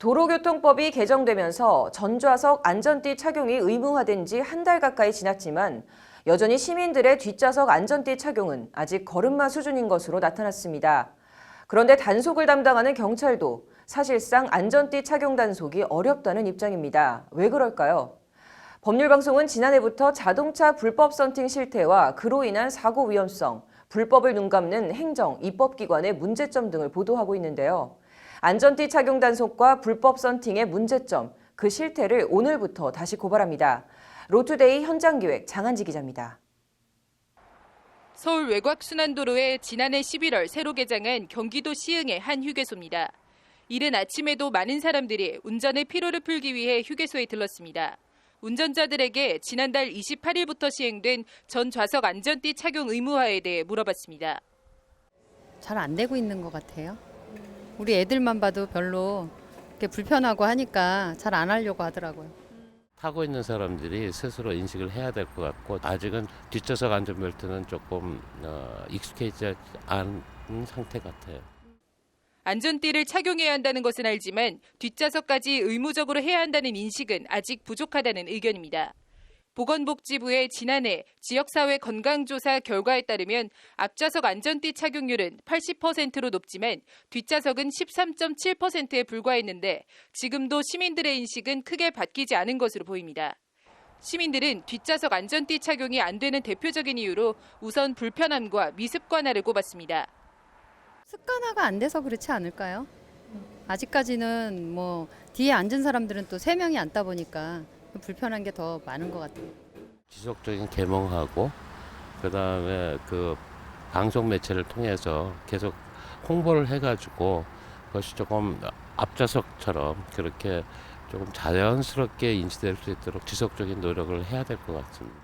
도로교통법이 개정되면서 전좌석 안전띠 착용이 의무화된 지 한 달 가까이 지났지만 여전히 시민들의 뒷좌석 안전띠 착용은 아직 걸음마 수준인 것으로 나타났습니다. 그런데 단속을 담당하는 경찰도 사실상 안전띠 착용 단속이 어렵다는 입장입니다. 왜 그럴까요? 법률방송은 지난해부터 자동차 불법 썬팅 실태와 그로 인한 사고 위험성, 불법을 눈감는 행정, 입법기관의 문제점 등을 보도하고 있는데요. 안전띠 착용 단속과 불법 썬팅의 문제점, 그 실태를 오늘부터 다시 고발합니다. 로투데이 현장기획 장한지 기자입니다. 서울 외곽순환도로에 지난해 11월 새로 개장한 경기도 시흥의 한 휴게소입니다. 이른 아침에도 많은 사람들이 운전의 피로를 풀기 위해 휴게소에 들렀습니다. 운전자들에게 지난달 28일부터 시행된 전 좌석 안전띠 착용 의무화에 대해 물어봤습니다. 잘 안 되고 있는 것 같아요. 우리 애들만 봐도 별로 이렇게 불편하고 하니까 잘 안 하려고 하더라고요. 타고 있는 사람들이 스스로 인식을 해야 될 것 같고 아직은 뒷좌석 안전벨트는 조금 익숙해지지 않은 상태 같아요. 안전띠를 착용해야 한다는 것은 알지만 뒷좌석까지 의무적으로 해야 한다는 인식은 아직 부족하다는 의견입니다. 보건복지부의 지난해 지역사회 건강조사 결과에 따르면 앞좌석 안전띠 착용률은 80%로 높지만 뒷좌석은 13.7%에 불과했는데 지금도 시민들의 인식은 크게 바뀌지 않은 것으로 보입니다. 시민들은 뒷좌석 안전띠 착용이 안 되는 대표적인 이유로 우선 불편함과 미습관화를 꼽았습니다. 습관화가 안 돼서 그렇지 않을까요? 아직까지는 뭐 뒤에 앉은 사람들은 또 3명이 앉다 보니까 불편한 게 더 많은 것 같아요. 지속적인 개몽하고 그다음에 그 방송 매체를 통해서 계속 홍보를 해가지고 그것이 조금 앞좌석처럼 그렇게 조금 자연스럽게 인지될 수 있도록 지속적인 노력을 해야 될 것 같습니다.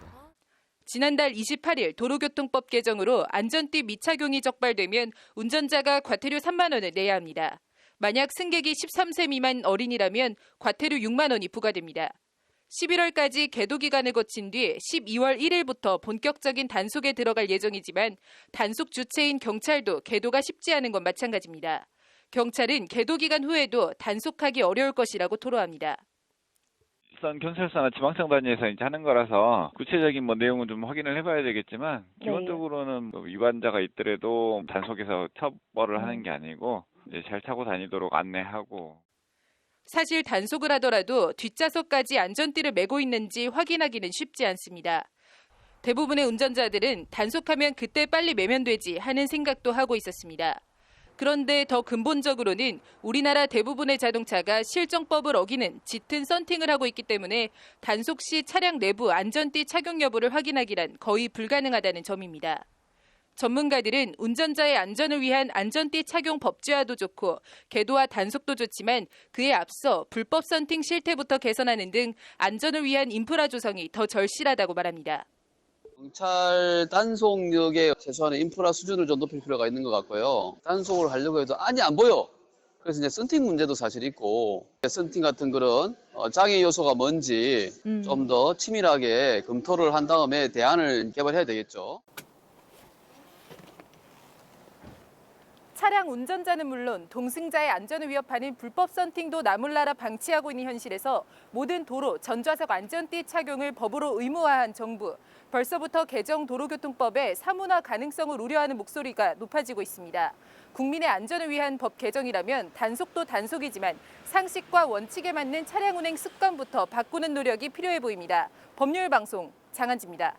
지난달 28일 도로교통법 개정으로 안전띠 미착용이 적발되면 운전자가 과태료 3만 원을 내야 합니다. 만약 승객이 13세 미만 어린이라면 과태료 6만 원이 부과됩니다. 11월까지 계도 기간을 거친 뒤 12월 1일부터 본격적인 단속에 들어갈 예정이지만 단속 주체인 경찰도 계도가 쉽지 않은 건 마찬가지입니다. 경찰은 계도 기간 후에도 단속하기 어려울 것이라고 토로합니다. 일선 경찰서나 지방청 단위에서 이제 하는 거라서 구체적인 내용은 좀 확인을 해봐야 되겠지만 기본적으로는 위반자가 있더라도 단속해서 처벌을 하는 게 아니고 이제 잘 타고 다니도록 안내하고. 사실 단속을 하더라도 뒷좌석까지 안전띠를 메고 있는지 확인하기는 쉽지 않습니다. 대부분의 운전자들은 단속하면 그때 빨리 매면 되지 하는 생각도 하고 있었습니다. 그런데 더 근본적으로는 우리나라 대부분의 자동차가 실정법을 어기는 짙은 썬팅을 하고 있기 때문에 단속 시 차량 내부 안전띠 착용 여부를 확인하기란 거의 불가능하다는 점입니다. 전문가들은 운전자의 안전을 위한 안전띠 착용 법제화도 좋고 계도와 단속도 좋지만 그에 앞서 불법 썬팅 실태부터 개선하는 등 안전을 위한 인프라 조성이 더 절실하다고 말합니다. 경찰 단속력의 최소한의 인프라 수준을 좀 높일 필요가 있는 것 같고요. 단속을 하려고 해도 안이 안 보여. 그래서 이제 썬팅 문제도 사실 있고 썬팅 같은 그런 장애 요소가 뭔지 좀 더 치밀하게 검토를 한 다음에 대안을 개발해야 되겠죠. 차량 운전자는 물론 동승자의 안전을 위협하는 불법 썬팅도 나몰라라 방치하고 있는 현실에서 모든 도로 전좌석 안전띠 착용을 법으로 의무화한 정부. 벌써부터 개정 도로교통법의 사문화 가능성을 우려하는 목소리가 높아지고 있습니다. 국민의 안전을 위한 법 개정이라면 단속도 단속이지만 상식과 원칙에 맞는 차량 운행 습관부터 바꾸는 노력이 필요해 보입니다. 법률방송 장한지입니다.